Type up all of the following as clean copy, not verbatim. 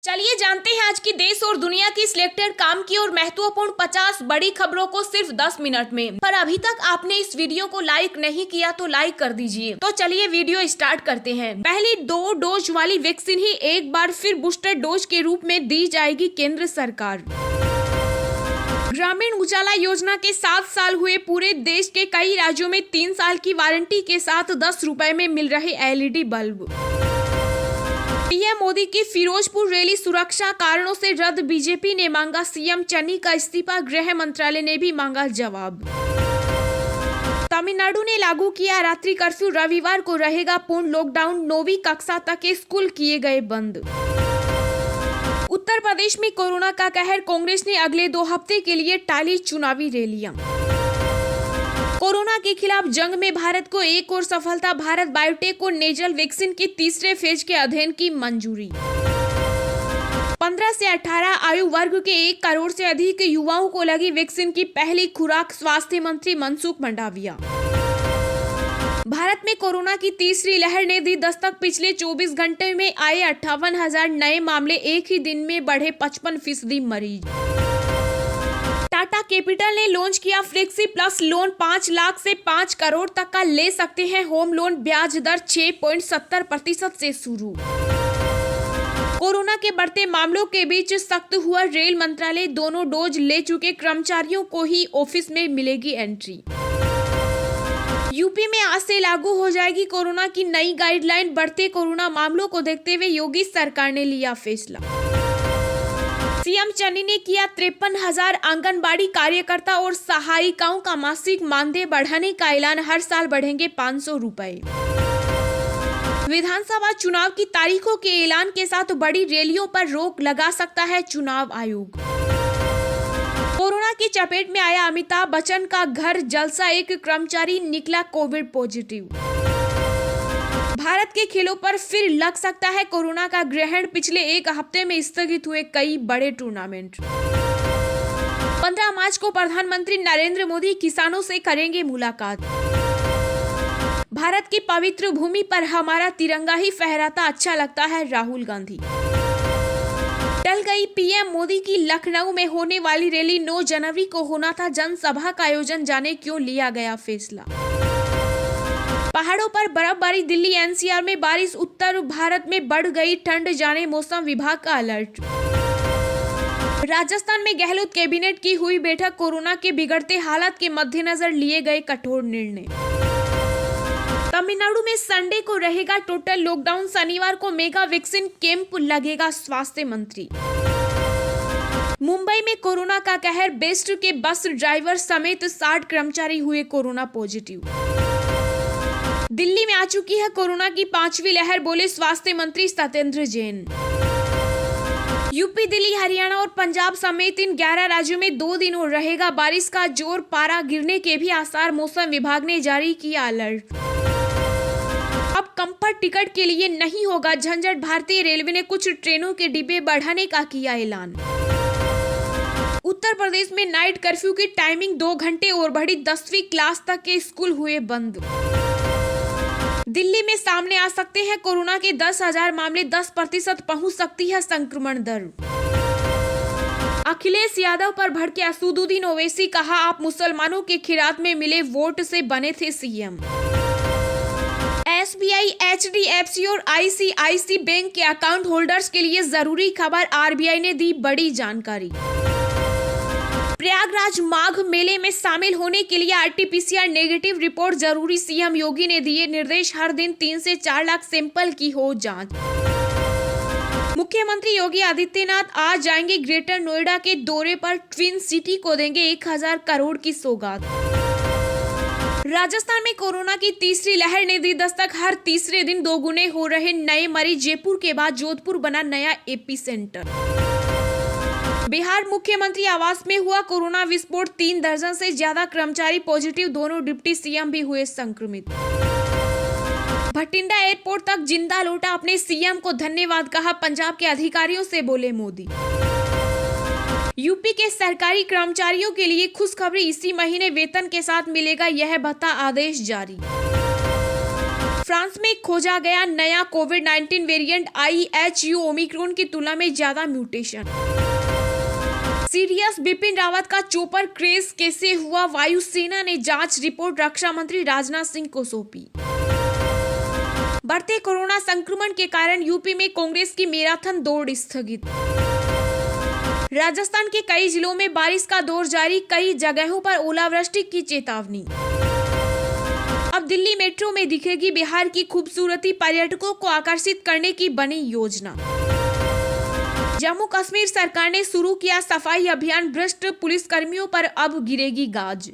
चलिए जानते हैं आज की देश और दुनिया की सिलेक्टेड काम की और महत्वपूर्ण 50 बड़ी खबरों को सिर्फ 10 मिनट में। पर अभी तक आपने इस वीडियो को लाइक नहीं किया तो लाइक कर दीजिए। तो चलिए वीडियो स्टार्ट करते हैं। पहली 2 डोज वाली वैक्सीन ही एक बार फिर बूस्टर डोज के रूप में दी जाएगी केंद्र सरकार। ग्रामीण उजाला योजना के 7 साल हुए पूरे। देश के कई राज्यों में 3 साल की वारंटी के साथ 10 रुपए में मिल रहे LED बल्ब। पीएम मोदी की फिरोजपुर रैली सुरक्षा कारणों से रद्द। बीजेपी ने मांगा सीएम चन्नी का इस्तीफा। गृह मंत्रालय ने भी मांगा जवाब। तमिलनाडु ने लागू किया रात्रि कर्फ्यू। रविवार को रहेगा पूर्ण लॉकडाउन। 9वीं कक्षा तक के स्कूल किए गए बंद। उत्तर प्रदेश में कोरोना का कहर। कांग्रेस ने अगले 2 हफ्ते के लिए टाली चुनावी रैलियां। कोरोना के खिलाफ जंग में भारत को एक और सफलता। भारत बायोटेक को नेजल वैक्सीन की तीसरे फेज के अध्ययन की मंजूरी। 15 से 18 आयु वर्ग के 1 करोड़ से अधिक युवाओं को लगी वैक्सीन की पहली खुराक। स्वास्थ्य मंत्री मनसुख मंडाविया। भारत में कोरोना की तीसरी लहर ने दी दस्तक। पिछले 24 घंटे में आए 58,000 नए मामले। एक ही दिन में बढ़े 55% मरीज। टाटा कैपिटल ने लॉन्च किया फ्लेक्सी प्लस लोन। 5 लाख से 5 करोड़ तक का ले सकते हैं होम लोन। ब्याज दर 6.70% से शुरू। कोरोना के बढ़ते मामलों के बीच सख्त हुआ रेल मंत्रालय। दोनों डोज ले चुके कर्मचारियों को ही ऑफिस में मिलेगी एंट्री। यूपी में आज से लागू हो जाएगी कोरोना की नई गाइडलाइन। बढ़ते कोरोना मामलों को देखते हुए योगी सरकार ने लिया फैसला। सीएम चन्नी ने किया 53,000 आंगनबाड़ी कार्यकर्ता और सहायिकाओं का मासिक मानदेय बढ़ाने का ऐलान। हर साल बढ़ेंगे 500 रुपए। विधानसभा चुनाव की तारीखों के ऐलान के साथ बड़ी रैलियों पर रोक लगा सकता है चुनाव आयोग। कोरोना की चपेट में आया अमिताभ बच्चन का घर जलसा। एक कर्मचारी निकला कोविड पॉजिटिव। भारत के खेलों पर फिर लग सकता है कोरोना का ग्रहण। पिछले 1 हफ्ते में स्थगित हुए कई बड़े टूर्नामेंट। 15 मार्च को प्रधानमंत्री नरेंद्र मोदी किसानों से करेंगे मुलाकात। भारत की पवित्र भूमि पर हमारा तिरंगा ही फहराता अच्छा लगता है। राहुल गांधी। टल गई पीएम मोदी की लखनऊ में होने वाली रैली। 9 जनवरी को होना था जनसभा का आयोजन। जाने क्यों लिया गया फैसला। पहाड़ों पर बर्फबारी। दिल्ली एनसीआर में बारिश। उत्तर भारत में बढ़ गई ठंड। जाने मौसम विभाग का अलर्ट। राजस्थान में गहलोत कैबिनेट की हुई बैठक। कोरोना के बिगड़ते हालात के मद्देनजर लिए गए कठोर निर्णय। तमिलनाडु में संडे को रहेगा टोटल लॉकडाउन। शनिवार को मेगा वैक्सीन कैंप लगेगा। स्वास्थ्य मंत्री। मुंबई में कोरोना का कहर। बेस्ट के बस ड्राइवर समेत 60 कर्मचारी हुए कोरोना पॉजिटिव। दिल्ली में आ चुकी है कोरोना की 5वीं लहर। बोले स्वास्थ्य मंत्री सत्येंद्र जैन। यूपी, दिल्ली, हरियाणा और पंजाब समेत इन 11 राज्यों में 2 दिन और रहेगा बारिश का जोर। पारा गिरने के भी आसार। मौसम विभाग ने जारी किया अलर्ट। अब कंफर्ट टिकट के लिए नहीं होगा झंझट। भारतीय रेलवे ने कुछ ट्रेनों के डिब्बे बढ़ाने का किया ऐलान। उत्तर प्रदेश में नाइट कर्फ्यू की टाइमिंग 2 घंटे और बढ़ी। 10वीं क्लास तक के स्कूल हुए बंद। दिल्ली में सामने आ सकते हैं कोरोना के 10,000 मामले। 10% पहुंच सकती है संक्रमण दर। अखिलेश यादव पर भड़के असदुद्दीन ओवैसी। कहा आप मुसलमानों के खिरात में मिले वोट से बने थे सीएम। SBI, HDFC और ICICI बैंक के अकाउंट होल्डर्स के लिए जरूरी खबर। RBI ने दी बड़ी जानकारी। प्रयागराज माघ मेले में शामिल होने के लिए RT-PCR नेगेटिव रिपोर्ट जरूरी। सीएम योगी ने दिए निर्देश। हर दिन 3 से 4 लाख सैंपल की हो जांच। मुख्यमंत्री योगी आदित्यनाथ आज जाएंगे ग्रेटर नोएडा के दौरे पर। ट्विन सिटी को देंगे 1000 करोड़ की सौगात। राजस्थान में कोरोना की तीसरी लहर ने दी दस्तक। हर तीसरे दिन 2 गुने हो रहे नए मरीज। जयपुर के बाद जोधपुर बना नया एपीसेंटर। बिहार मुख्यमंत्री आवास में हुआ कोरोना विस्फोट। 3 दर्जन से ज्यादा कर्मचारी पॉजिटिव। दोनों डिप्टी सीएम भी हुए संक्रमित। भटिंडा एयरपोर्ट तक जिंदा लौटा। अपने सीएम को धन्यवाद कहा। पंजाब के अधिकारियों से बोले मोदी। यूपी के सरकारी कर्मचारियों के लिए खुशखबरी। इसी महीने वेतन के साथ मिलेगा यह भत्ता। आदेश जारी। फ्रांस में खोजा गया नया कोविड-19 वेरिएंट IHU ओमिक्रॉन की तुलना में ज्यादा म्यूटेशन। सीडीएस बिपिन रावत का चोपर क्रेश कैसे हुआ, वायुसेना ने जांच रिपोर्ट रक्षा मंत्री राजनाथ सिंह को सौंपी। बढ़ते कोरोना संक्रमण के कारण यूपी में कांग्रेस की मैराथन दौड़ स्थगित। राजस्थान के कई जिलों में बारिश का दौर जारी, कई जगहों पर ओलावृष्टि की चेतावनी। अब दिल्ली मेट्रो में दिखेगी बिहार की खूबसूरती, पर्यटकों को आकर्षित करने की बनी योजना। जम्मू कश्मीर सरकार ने शुरू किया सफाई अभियान, भ्रष्ट पुलिसकर्मियों पर अब गिरेगी गाज।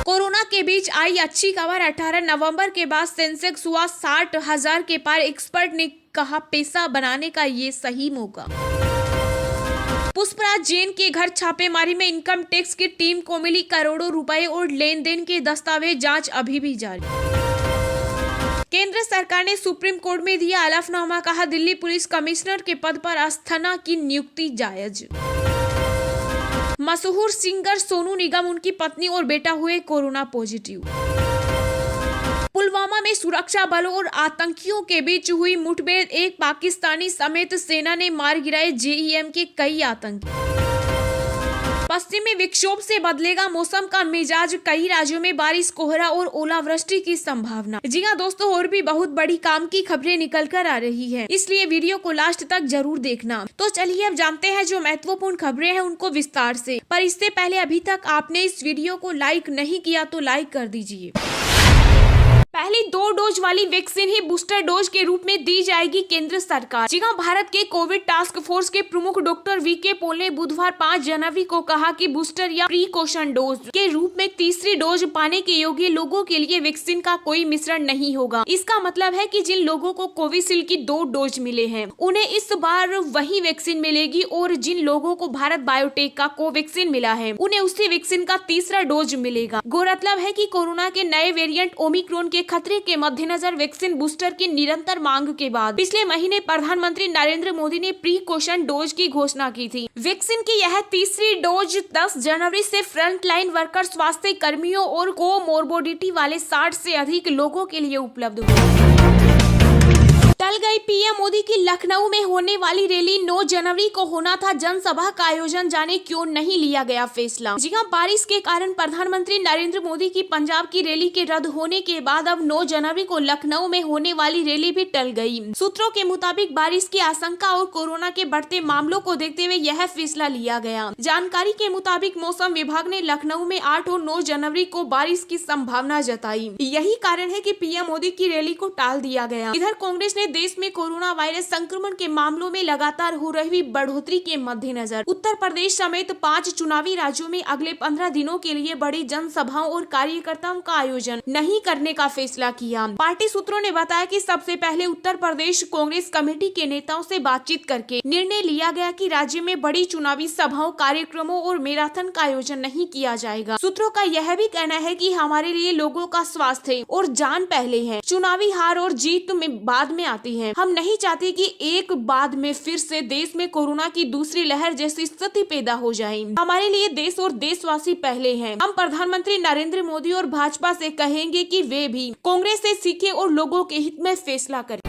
कोरोना के बीच आई अच्छी खबर, 18 नवंबर के बाद सेंसेक्स हुआ 60,000 के पार। एक्सपर्ट ने कहा पैसा बनाने का ये सही मौका। पुष्पराज जैन के घर छापेमारी में इनकम टैक्स की टीम को मिली करोड़ों रुपए और लेन देन के दस्तावेज, जांच अभी भी जारी। केंद्र सरकार ने सुप्रीम कोर्ट में दिया हलफनामा, कहा दिल्ली पुलिस कमिश्नर के पद पर अस्थाना की नियुक्ति जायज। मशहूर सिंगर सोनू निगम, उनकी पत्नी और बेटा हुए कोरोना पॉजिटिव। पुलवामा में सुरक्षा बलों और आतंकियों के बीच हुई मुठभेड़, एक पाकिस्तानी समेत सेना ने मार गिराए JEM के कई आतंकी। पश्चिमी विक्षोभ से बदलेगा मौसम का मिजाज, कई राज्यों में बारिश, कोहरा और ओलावृष्टि की संभावना। जी हाँ दोस्तों, और भी बहुत बड़ी काम की खबरें निकल कर आ रही है, इसलिए वीडियो को लास्ट तक जरूर देखना। तो चलिए अब जानते हैं जो महत्वपूर्ण खबरें हैं उनको विस्तार से। पर इससे पहले अभी तक आपने इस वीडियो को लाइक नहीं किया तो लाइक कर दीजिए। पहली 2 डोज वाली वैक्सीन ही बूस्टर डोज के रूप में दी जाएगी केंद्र सरकार। जी हां, भारत के कोविड टास्क फोर्स के प्रमुख डॉक्टर VK पॉल ने बुधवार 5 जनवरी को कहा कि बूस्टर या प्रीकॉशन डोज के रूप में तीसरी डोज पाने के योग्य लोगों के लिए वैक्सीन का कोई मिश्रण नहीं होगा। इसका मतलब है कि जिन लोगों को कोविशील्ड की 2 डोज मिले हैं उन्हें इस बार वही वैक्सीन मिलेगी, और जिन लोगों को भारत बायोटेक का कोवैक्सीन मिला है उन्हें उसी वैक्सीन का तीसरा डोज मिलेगा। गौरतलब है कि कोरोना के नए वेरिएंट ओमिक्रॉन के खतरे के मद्देनजर वैक्सीन बूस्टर की निरंतर मांग के बाद पिछले महीने प्रधानमंत्री नरेंद्र मोदी ने प्रीकॉशन डोज की घोषणा की थी। वैक्सीन की यह तीसरी डोज 10 जनवरी से फ्रंटलाइन वर्कर, स्वास्थ्य कर्मियों और कोमोर्बिडिटी वाले 60 से अधिक लोगों के लिए उपलब्ध होगी। टल गई पीएम मोदी की लखनऊ में होने वाली रैली, 9 जनवरी को होना था जनसभा का आयोजन, जाने क्यों नहीं लिया गया फैसला। जी हां, बारिश के कारण प्रधानमंत्री नरेंद्र मोदी की पंजाब की रैली के रद्द होने के बाद अब 9 जनवरी को लखनऊ में होने वाली रैली भी टल गई। सूत्रों के मुताबिक बारिश की आशंका और कोरोना के बढ़ते मामलों को देखते हुए यह फैसला लिया गया। जानकारी के मुताबिक मौसम विभाग ने लखनऊ में 8 और 9 जनवरी को बारिश की संभावना जताई। यही कारण है कि पीएम मोदी की रैली को टाल दिया गया। इधर कांग्रेस ने देश में कोरोना वायरस संक्रमण के मामलों में लगातार हो रही बढ़ोतरी के मद्देनजर उत्तर प्रदेश समेत 5 चुनावी राज्यों में अगले 15 दिनों के लिए बड़ी जनसभाओं और कार्यकर्ताओं का आयोजन नहीं करने का फैसला किया। पार्टी सूत्रों ने बताया कि सबसे पहले उत्तर प्रदेश कांग्रेस कमेटी के नेताओं से बातचीत करके निर्णय लिया गया कि राज्य में बड़ी चुनावी सभाओं, कार्यक्रमों और मैराथन का आयोजन नहीं किया जाएगा। सूत्रों का यह भी कहना है कि हमारे लिए लोगों का स्वास्थ्य और जान पहले है, चुनावी हार और जीत में बाद में आती है। हम नहीं चाहते कि एक बाद में फिर से देश में कोरोना की दूसरी लहर जैसी स्थिति पैदा हो जाए। हमारे लिए देश और देशवासी पहले हैं। हम प्रधानमंत्री नरेंद्र मोदी और भाजपा से कहेंगे कि वे भी कांग्रेस से सीखे और लोगों के हित में फैसला करें।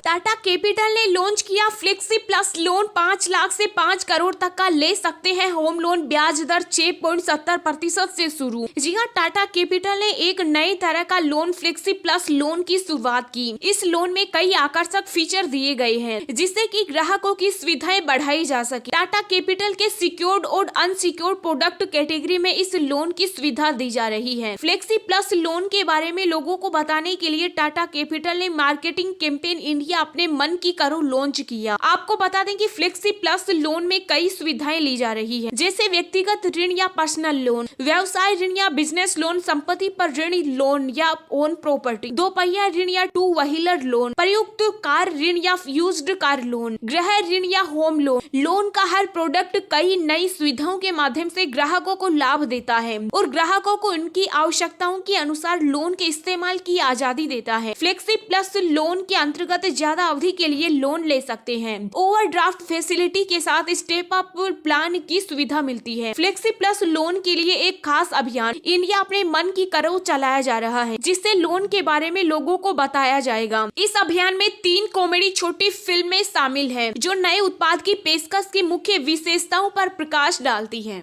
टाटा कैपिटल ने लॉन्च किया फ्लेक्सी प्लस लोन, 5 लाख से 5 करोड़ तक का ले सकते हैं होम लोन, ब्याज दर 6.70% से शुरू। जी हां, टाटा कैपिटल ने एक नए तरह का लोन फ्लेक्सी प्लस लोन की शुरुआत की। इस लोन में कई आकर्षक फीचर दिए गए हैं जिससे कि ग्राहकों की सुविधाएं बढ़ाई जा सके। टाटा कैपिटल के सिक्योर्ड और अनसिक्योर्ड प्रोडक्ट कैटेगरी में इस लोन की सुविधा दी जा रही है। फ्लेक्सी प्लस लोन के बारे में लोगों को बताने के लिए टाटा कैपिटल ने मार्केटिंग कैंपेन इंडिया अपने मन की करो लॉन्च किया। आपको बता दें कि फ्लेक्सी प्लस लोन में कई सुविधाएं ली जा रही है, जैसे व्यक्तिगत ऋण या पर्सनल लोन, व्यवसाय ऋण या बिजनेस लोन, संपत्ति पर ऋण लोन या ओन प्रॉपर्टी, 2 पहिया ऋण या 2 व्हीलर लोन, प्रयुक्त कार ऋण या यूज्ड कार लोन, गृह ऋण या होम लोन। लोन का हर प्रोडक्ट कई नई सुविधाओं के माध्यम से ग्राहकों को लाभ देता है और ग्राहकों को उनकी आवश्यकताओं के अनुसार लोन के इस्तेमाल की आजादी देता है। फ्लेक्सी प्लस लोन के अंतर्गत ज्यादा अवधि के लिए लोन ले सकते हैं। ओवरड्राफ्ट फैसिलिटी के साथ स्टेप अप प्लान की सुविधा मिलती है। फ्लेक्सी प्लस लोन के लिए एक खास अभियान इंडिया अपने मन की करो चलाया जा रहा है, जिससे लोन के बारे में लोगों को बताया जाएगा। इस अभियान में 3 कॉमेडी छोटी फिल्में शामिल है, जो नए उत्पाद की पेशकश की मुख्य विशेषताओं पर प्रकाश डालती है।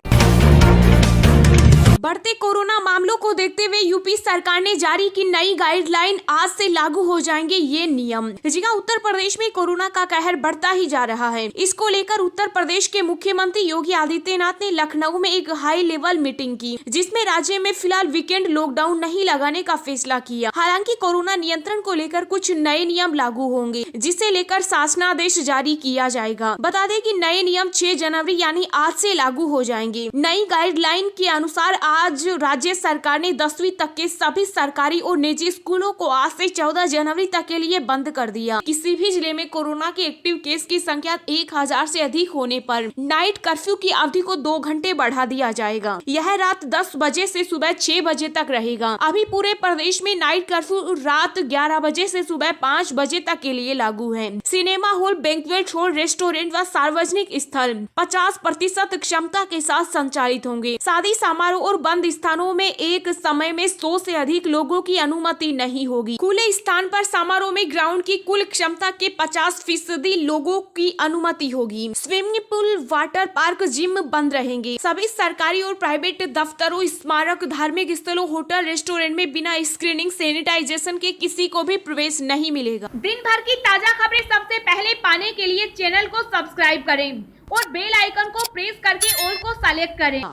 बढ़ते कोरोना मामलों को देखते हुए यूपी सरकार ने जारी की नई गाइडलाइन। आज से लागू हो जाएंगे ये नियम। जी हां, उत्तर प्रदेश में कोरोना का कहर बढ़ता ही जा रहा है। इसको लेकर उत्तर प्रदेश के मुख्यमंत्री योगी आदित्यनाथ ने लखनऊ में एक हाई लेवल मीटिंग की, जिसमें राज्य में फिलहाल वीकेंड लॉकडाउन नहीं लगाने का फैसला किया। हालांकि कोरोना नियंत्रण को लेकर कुछ नए नियम लागू होंगे, जिसे लेकर शासनादेश जारी किया जाएगा। बता दें कि नए नियम 6 जनवरी यानी आज से लागू हो जाएंगे। नई गाइडलाइन के अनुसार आज राज्य सरकार ने 10वीं तक के सभी सरकारी और निजी स्कूलों को आज से 14 जनवरी तक के लिए बंद कर दिया। किसी भी जिले में कोरोना के एक्टिव केस की संख्या 1000 से अधिक होने पर नाइट कर्फ्यू की अवधि को 2 घंटे बढ़ा दिया जाएगा। यह रात 10 बजे से सुबह 6 बजे तक रहेगा। अभी पूरे प्रदेश में नाइट कर्फ्यू रात 11 बजे से सुबह 5 बजे तक के लिए लागू है। Cinema hall, banquet hall, restaurant व सार्वजनिक स्थल 50% क्षमता के साथ संचालित होंगे। शादी समारोह और बंद स्थानों में एक समय में 100 से अधिक लोगों की अनुमति नहीं होगी। खुले स्थान पर समारोह में ग्राउंड की कुल क्षमता के 50% लोगों की अनुमति होगी। Swimming pool, water park, gym बंद रहेंगे। सभी सरकारी और प्राइवेट दफ्तरों, स्मारक, धार्मिक स्थलों, होटल, रेस्टोरेंट में बिना स्क्रीनिंग, सैनिटाइजेशन के किसी को भी प्रवेश नहीं मिलेगा। दिन भर की ताजा खबरें सबसे पहले पाने के लिए चैनल को सब्सक्राइब करें और बेल आइकन को प्रेस करके ऑल को सेलेक्ट करें।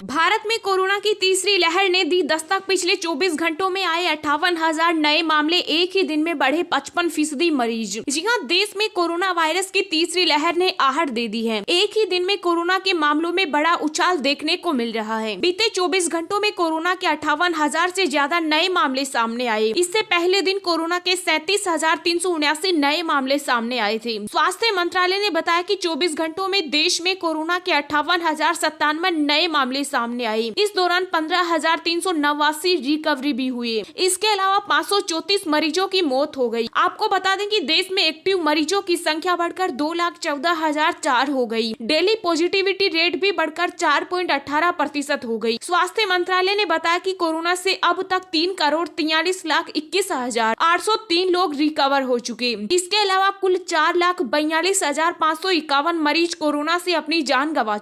भारत में कोरोना की तीसरी लहर ने दी दस्तक। पिछले 24 घंटों में आए 58,000 नए मामले, एक ही दिन में बढ़े 55% मरीज। जी हां, देश में कोरोना वायरस की तीसरी लहर ने आहट दे दी है। एक ही दिन में कोरोना के मामलों में बड़ा उछाल देखने को मिल रहा है। बीते 24 घंटों में कोरोना के 58,000 से ज्यादा नए मामले सामने आए। इससे पहले दिन कोरोना के 37,379 नए मामले सामने आए थे। स्वास्थ्य मंत्रालय ने बताया कि 24 घंटों में देश में कोरोना के 58,097 नए मामले सामने आई। इस दौरान 15,389 रिकवरी भी हुई। इसके अलावा 534 मरीजों की मौत हो गई। आपको बता दें कि देश में एक्टिव मरीजों की संख्या बढ़कर 2,14,004 हो गई। डेली पॉजिटिविटी रेट भी बढ़कर 4.18% हो गई। स्वास्थ्य मंत्रालय ने बताया कि कोरोना से अब तक 3,43,21,803 लोग रिकवर हो चुके। इसके अलावा कुल 4,42,551 मरीज कोरोना से अपनी जान गंवा